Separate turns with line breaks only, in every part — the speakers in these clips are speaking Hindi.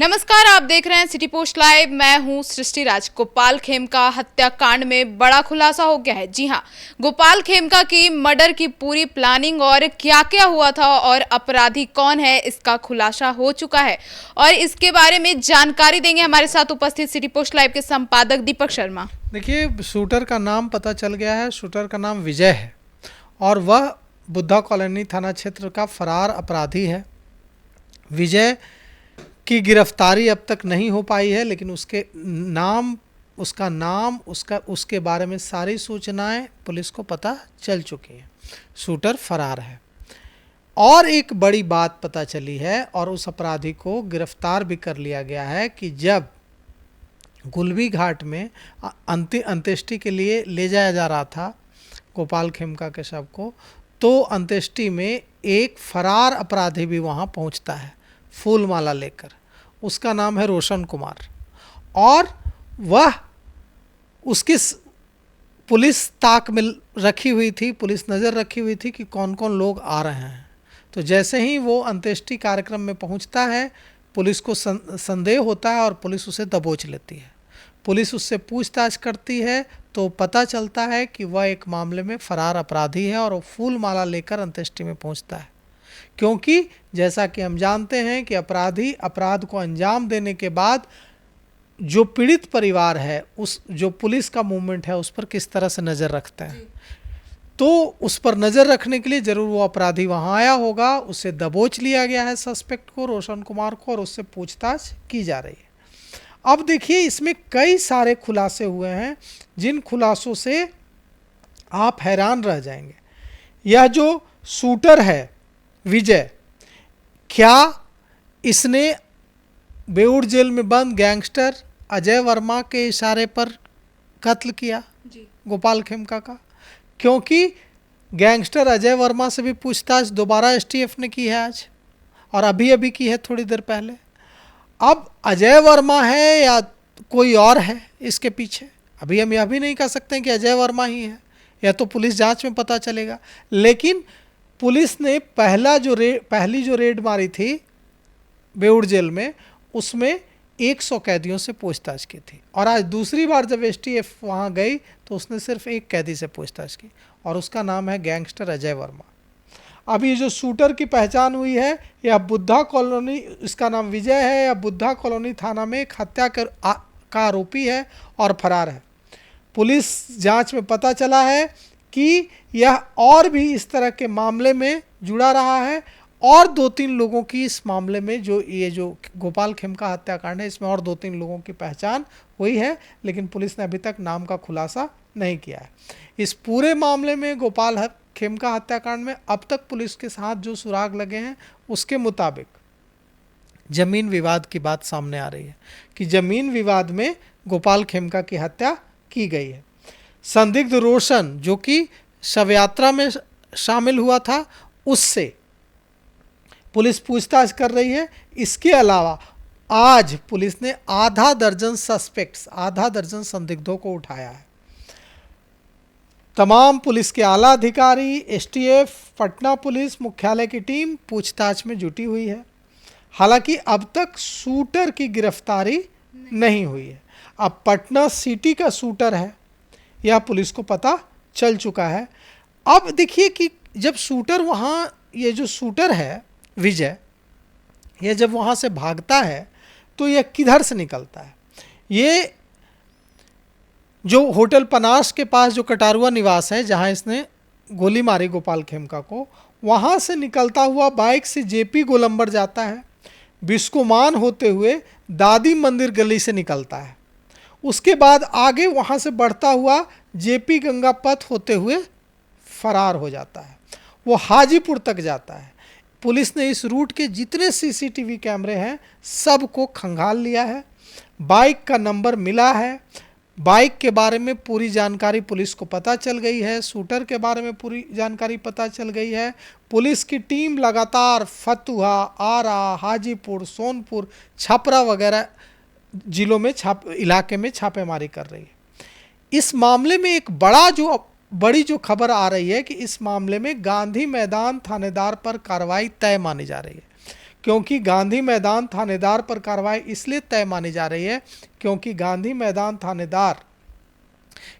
नमस्कार, आप देख रहे हैं सिटी पोस्ट लाइव। मैं हूं सृष्टि राज। गोपाल खेमका हत्याकांड में बड़ा खुलासा हो गया है। जी हां, गोपाल खेमका की मर्डर की पूरी प्लानिंग और क्या क्या हुआ था और अपराधी कौन है, इसका खुलासा हो चुका है और इसके बारे में जानकारी देंगे हमारे साथ उपस्थित सिटी पोस्ट लाइव के संपादक दीपक शर्मा।
देखिए, शूटर का नाम पता चल गया है। शूटर का नाम विजय है और वह बुद्धा कॉलोनी थाना क्षेत्र का फरार अपराधी है। विजय की गिरफ्तारी अब तक नहीं हो पाई है, लेकिन उसका नाम उसके बारे में सारी सूचनाएं पुलिस को पता चल चुकी हैं। शूटर फरार है और एक बड़ी बात पता चली है और उस अपराधी को गिरफ्तार भी कर लिया गया है कि जब गुलबी घाट में अंत्येष्टि के लिए ले जाया जा रहा था गोपाल खेमका के शव को, तो अंत्येष्टि में एक फरार अपराधी भी वहाँ पहुँचता है फूल माला लेकर। उसका नाम है रोशन कुमार और वह उसकी पुलिस ताक में रखी हुई थी, पुलिस नज़र रखी हुई थी कि कौन कौन लोग आ रहे हैं। तो जैसे ही वो अंत्येष्टि कार्यक्रम में पहुंचता है, पुलिस को संदेह होता है और पुलिस उसे दबोच लेती है। पुलिस उससे पूछताछ करती है तो पता चलता है कि वह एक मामले में फरार अपराधी है और वो फूल माला लेकर अंत्येष्टि में पहुंचता है। क्योंकि जैसा कि हम जानते हैं कि अपराधी अपराध को अंजाम देने के बाद जो पीड़ित परिवार है, उस जो पुलिस का मूवमेंट है, उस पर किस तरह से नज़र रखते हैं, तो उस पर नज़र रखने के लिए ज़रूर वो अपराधी वहाँ आया होगा। उसे दबोच लिया गया है सस्पेक्ट को, रोशन कुमार को, और उससे पूछताछ की जा रही है। अब देखिए, इसमें कई सारे खुलासे हुए हैं जिन खुलासों से आप हैरान रह जाएंगे। यह जो शूटर है विजय, क्या इसने बेऊर जेल में बंद गैंगस्टर अजय वर्मा के इशारे पर कत्ल किया गोपाल खेमका का? क्योंकि गैंगस्टर अजय वर्मा से भी पूछताछ दोबारा एसटीएफ ने की है आज, और अभी की है थोड़ी देर पहले। अब अजय वर्मा है या कोई और है इसके पीछे, अभी हम यह भी नहीं कह सकते हैं कि अजय वर्मा ही है, यह तो पुलिस जांच में पता चलेगा। लेकिन पुलिस ने पहली जो रेड मारी थी बेऊर जेल में, उसमें 100 कैदियों से पूछताछ की थी, और आज दूसरी बार जब एसटीएफ वहाँ गई तो उसने सिर्फ एक कैदी से पूछताछ की और उसका नाम है गैंगस्टर अजय वर्मा। अब ये जो शूटर की पहचान हुई है, यह बुद्धा कॉलोनी, इसका नाम विजय है, या बुद्धा कॉलोनी थाना में एक हत्या का आरोपी है और फरार है। पुलिस जांच में पता चला है कि यह और भी इस तरह के मामले में जुड़ा रहा है, और 2-3 लोगों की इस मामले में, जो गोपाल खेमका हत्याकांड है, इसमें और 2-3 लोगों की पहचान हुई है, लेकिन पुलिस ने अभी तक नाम का खुलासा नहीं किया है। इस पूरे मामले में, गोपाल खेमका हत्याकांड में अब तक पुलिस के साथ जो सुराग लगे हैं, उसके मुताबिक जमीन विवाद की बात सामने आ रही है कि जमीन विवाद में गोपाल खेमका की हत्या की गई है। संदिग्ध रोशन, जो कि शव यात्रा में शामिल हुआ था, उससे पुलिस पूछताछ कर रही है। इसके अलावा आज पुलिस ने आधा दर्जन संदिग्धों को उठाया है। तमाम पुलिस के आला अधिकारी, एसटीएफ, पटना पुलिस मुख्यालय की टीम पूछताछ में जुटी हुई है। हालांकि अब तक शूटर की गिरफ्तारी नहीं हुई है। अब पटना सिटी का शूटर है, यह पुलिस को पता चल चुका है। अब देखिए कि जब शूटर वहाँ, ये जो शूटर है विजय, ये जब वहाँ से भागता है तो यह किधर से निकलता है? ये जो होटल पनास के पास जो कटारुआ निवास है, जहाँ इसने गोली मारी गोपाल खेमका को, वहाँ से निकलता हुआ बाइक से जेपी गोलंबर जाता है, बिस्कुमान होते हुए दादी मंदिर गली से निकलता है। उसके बाद आगे वहाँ से बढ़ता हुआ जेपी गंगा पथ होते हुए फरार हो जाता है। वो हाजीपुर तक जाता है। पुलिस ने इस रूट के जितने सीसीटीवी कैमरे हैं सबको खंगाल लिया है। बाइक का नंबर मिला है, बाइक के बारे में पूरी जानकारी पुलिस को पता चल गई है, शूटर के बारे में पूरी जानकारी पता चल गई है। पुलिस की टीम लगातार फतुहा, आरा, हाजीपुर, सोनपुर, छपरा वगैरह जिलों में इलाके में छापेमारी कर रही है। इस मामले में एक बड़ी जो खबर आ रही है कि इस मामले में गांधी मैदान थानेदार पर कार्रवाई तय मानी जा रही है, क्योंकि गांधी मैदान थानेदार पर कार्रवाई इसलिए तय मानी जा रही है क्योंकि गांधी मैदान थानेदार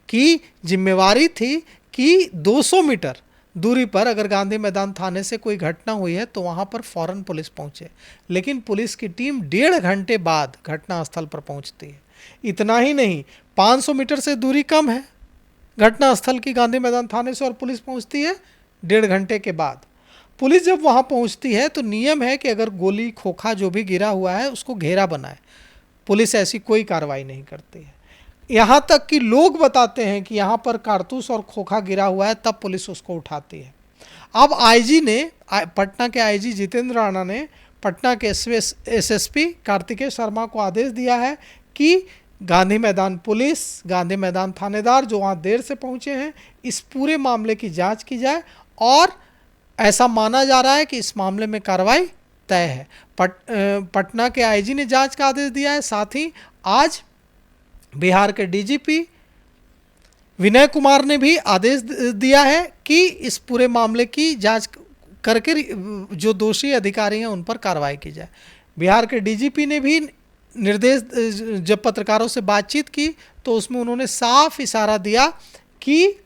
की जिम्मेवारी थी कि 200 मीटर दूरी पर अगर गांधी मैदान थाने से कोई घटना हुई है तो वहां पर फौरन पुलिस पहुंचे, लेकिन पुलिस की टीम 1.5 घंटे बाद घटनास्थल पर पहुंचती है। इतना ही नहीं, 500 मीटर से दूरी कम है घटनास्थल की गांधी मैदान थाने से, और पुलिस पहुंचती है 1.5 घंटे के बाद। पुलिस जब वहां पहुंचती है तो नियम है कि अगर गोली खोखा जो भी गिरा हुआ है उसको घेरा बनाए, पुलिस ऐसी कोई कार्रवाई नहीं करती है। यहाँ तक कि लोग बताते हैं कि यहाँ पर कारतूस और खोखा गिरा हुआ है, तब पुलिस उसको उठाती है। अब आईजी ने, पटना के आईजी जितेंद्र राणा ने पटना के एसएसपी कार्तिकेय शर्मा को आदेश दिया है कि गांधी मैदान पुलिस, गांधी मैदान थानेदार जो वहाँ देर से पहुँचे हैं, इस पूरे मामले की जांच की जाए, और ऐसा माना जा रहा है कि इस मामले में कार्रवाई तय है। पटना के आईजी ने जांच का आदेश दिया है। साथ ही आज बिहार के डीजीपी विनय कुमार ने भी आदेश दिया है कि इस पूरे मामले की जांच करके जो दोषी अधिकारी हैं उन पर कार्रवाई की जाए। बिहार के डीजीपी ने भी निर्देश, जब पत्रकारों से बातचीत की तो उसमें उन्होंने साफ इशारा दिया कि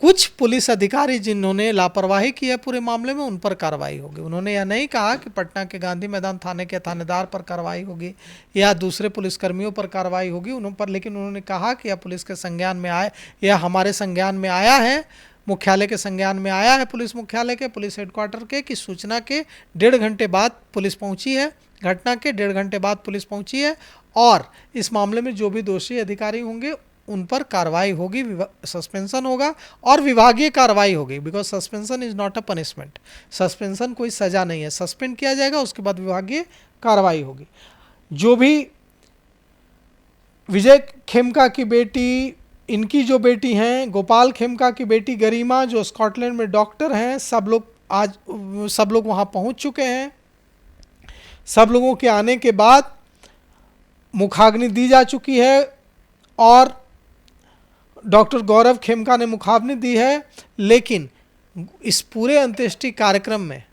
कुछ पुलिस अधिकारी जिन्होंने लापरवाही की है पूरे मामले में, उन पर कार्रवाई होगी। उन्होंने यह नहीं कहा कि पटना के गांधी मैदान थाने के थानेदार पर कार्रवाई होगी या दूसरे पुलिसकर्मियों पर कार्रवाई होगी उन पर, लेकिन उन्होंने कहा कि यह पुलिस के संज्ञान में आए या हमारे संज्ञान में आया है, मुख्यालय के संज्ञान में आया है, पुलिस मुख्यालय के, पुलिस हेडक्वार्टर के, कि सूचना के 1.5 घंटे बाद पुलिस पहुंची है, घटना के 1.5 घंटे बाद पुलिस पहुंची है, और इस मामले में जो भी दोषी अधिकारी होंगे उन पर कार्रवाई होगी, सस्पेंशन होगा और विभागीय कार्रवाई होगी। Because suspension is not a punishment, suspension कोई सजा नहीं है, सस्पेंड किया जाएगा, उसके बाद विभागीय कार्रवाई होगी। जो भी विजय खेमका की बेटी, इनकी जो बेटी हैं गोपाल खेमका की बेटी गरिमा, जो स्कॉटलैंड में डॉक्टर हैं, सब लोग वहाँ पहुँच चुके हैं। सब लोगों के आने के बाद मुखाग्नि दी जा चुकी है और डॉक्टर गौरव खेमका ने मुखाग्नि दी है, लेकिन इस पूरे अंत्येष्टि कार्यक्रम में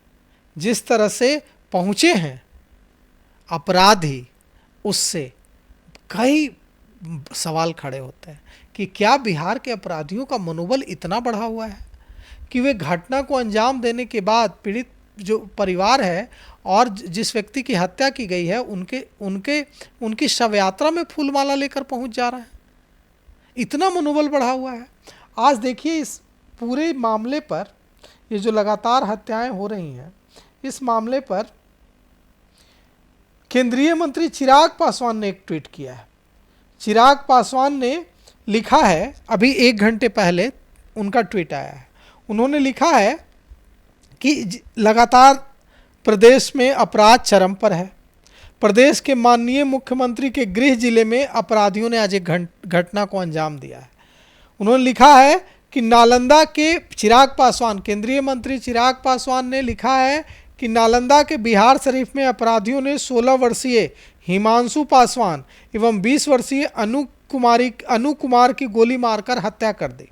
जिस तरह से पहुँचे हैं अपराधी, उससे कई सवाल खड़े होते हैं कि क्या बिहार के अपराधियों का मनोबल इतना बढ़ा हुआ है कि वे घटना को अंजाम देने के बाद पीड़ित जो परिवार है और जिस व्यक्ति की हत्या की गई है उनकी शव यात्रा में फूलमाला लेकर पहुंच जा रहा है। इतना मनोबल बढ़ा हुआ है। आज देखिए इस पूरे मामले पर, ये जो लगातार हत्याएं हो रही हैं, इस मामले पर केंद्रीय मंत्री चिराग पासवान ने एक ट्वीट किया है। चिराग पासवान ने लिखा है, अभी 1 घंटे पहले उनका ट्वीट आया है, उन्होंने लिखा है कि लगातार प्रदेश में अपराध चरम पर है। प्रदेश के माननीय मुख्यमंत्री के गृह जिले में अपराधियों ने आज एक घटना को अंजाम दिया है। उन्होंने लिखा है कि नालंदा के चिराग पासवान, केंद्रीय मंत्री चिराग पासवान ने लिखा है कि नालंदा के बिहार शरीफ में अपराधियों ने 16 वर्षीय हिमांशु पासवान एवं 20 वर्षीय अनु कुमार की गोली मारकर हत्या कर दी।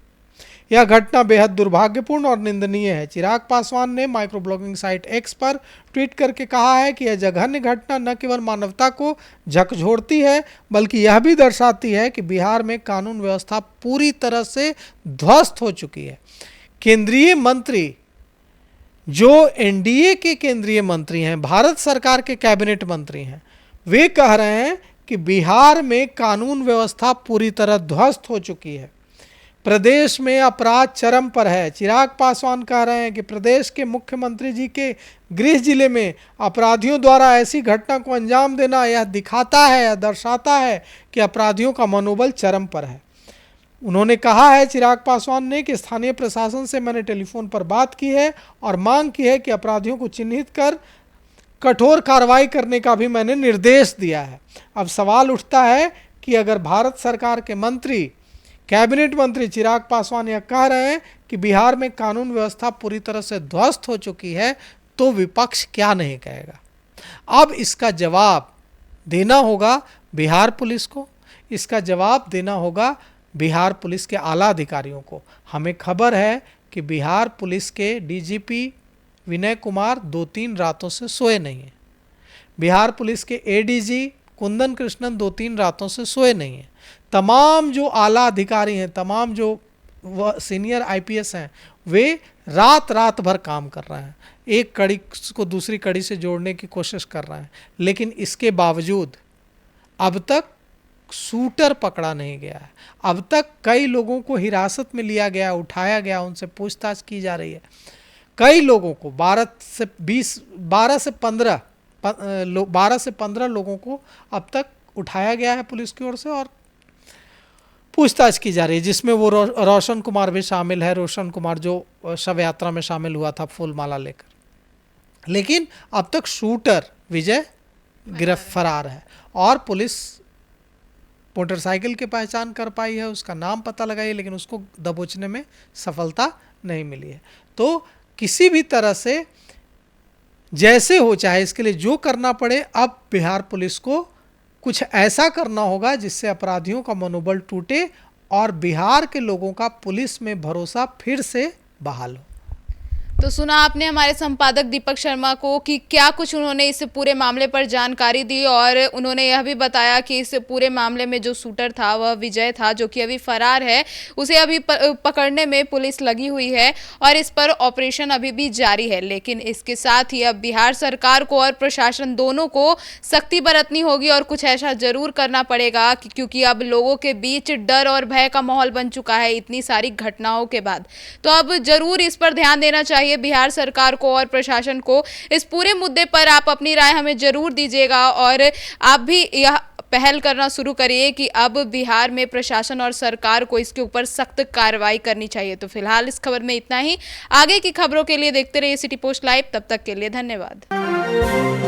यह घटना बेहद दुर्भाग्यपूर्ण और निंदनीय है। चिराग पासवान ने माइक्रो ब्लॉगिंग साइट एक्स पर ट्वीट करके कहा है कि यह जघन्य घटना न केवल मानवता को झकझोरती है बल्कि यह भी दर्शाती है कि बिहार में कानून व्यवस्था पूरी तरह से ध्वस्त हो चुकी है। केंद्रीय मंत्री जो एनडीए के केंद्रीय मंत्री हैं, भारत सरकार के कैबिनेट मंत्री हैं, वे कह रहे हैं कि बिहार में कानून व्यवस्था पूरी तरह ध्वस्त हो चुकी है, प्रदेश में अपराध चरम पर है। चिराग पासवान कह रहे हैं कि प्रदेश के मुख्यमंत्री जी के गृह जिले में अपराधियों द्वारा ऐसी घटना को अंजाम देना यह दिखाता है या दर्शाता है कि अपराधियों का मनोबल चरम पर है। उन्होंने कहा है चिराग पासवान ने कि स्थानीय प्रशासन से मैंने टेलीफोन पर बात की है और मांग की है कि अपराधियों को चिन्हित कर कठोर कार्रवाई करने का भी मैंने निर्देश दिया है। अब सवाल उठता है कि अगर भारत सरकार के मंत्री, कैबिनेट मंत्री चिराग पासवान यह कह रहे हैं कि बिहार में कानून व्यवस्था पूरी तरह से ध्वस्त हो चुकी है, तो विपक्ष क्या नहीं कहेगा। अब इसका जवाब देना होगा बिहार पुलिस को, इसका जवाब देना होगा बिहार पुलिस के आला अधिकारियों को। हमें खबर है कि बिहार पुलिस के डीजीपी विनय कुमार 2-3 रातों से सोए नहीं हैं। बिहार पुलिस के एडीजी कुंदन कृष्णन 2-3 रातों से सोए नहीं हैं। तमाम जो आला अधिकारी हैं, तमाम जो सीनियर आईपीएस हैं, वे रात रात भर काम कर रहे हैं, एक कड़ी को दूसरी कड़ी से जोड़ने की कोशिश कर रहे हैं, लेकिन इसके बावजूद अब तक शूटर पकड़ा नहीं गया है। अब तक कई लोगों को हिरासत में लिया गया, उठाया गया, उनसे पूछताछ की जा रही है। कई लोगों को 12 से 15 लोगों को अब तक उठाया गया है पुलिस की ओर से और पूछताछ की जा रही है, जिसमें वो रोशन कुमार भी शामिल है। रोशन कुमार जो शव यात्रा में शामिल हुआ था फूलमाला लेकर। लेकिन अब तक शूटर विजय गिरफ्तार है और पुलिस मोटरसाइकिल की पहचान कर पाई है, उसका नाम पता लगाई है, लेकिन उसको दबोचने में सफलता नहीं मिली है। तो किसी भी तरह से जैसे हो चाहे इसके लिए जो करना पड़े, अब बिहार पुलिस को कुछ ऐसा करना होगा जिससे अपराधियों का मनोबल टूटे और बिहार के लोगों का पुलिस में भरोसा फिर से बहाल हो।
तो सुना आपने हमारे संपादक दीपक शर्मा को कि क्या कुछ उन्होंने इस पूरे मामले पर जानकारी दी और उन्होंने यह भी बताया कि इस पूरे मामले में जो शूटर था वह विजय था, जो कि अभी फरार है। उसे अभी पकड़ने में पुलिस लगी हुई है और इस पर ऑपरेशन अभी भी जारी है। लेकिन इसके साथ ही अब बिहार सरकार को और प्रशासन दोनों को सख्ती बरतनी होगी और कुछ ऐसा जरूर करना पड़ेगा क्योंकि अब लोगों के बीच डर और भय का माहौल बन चुका है इतनी सारी घटनाओं के बाद। तो अब जरूर इस पर ध्यान देना चाहिए बिहार सरकार को और प्रशासन को। इस पूरे मुद्दे पर आप अपनी राय हमें जरूर दीजिएगा और आप भी यह पहल करना शुरू करिए कि अब बिहार में प्रशासन और सरकार को इसके ऊपर सख्त कार्रवाई करनी चाहिए। तो फिलहाल इस खबर में इतना ही। आगे की खबरों के लिए देखते रहिए सिटी पोस्ट लाइव। तब तक के लिए धन्यवाद।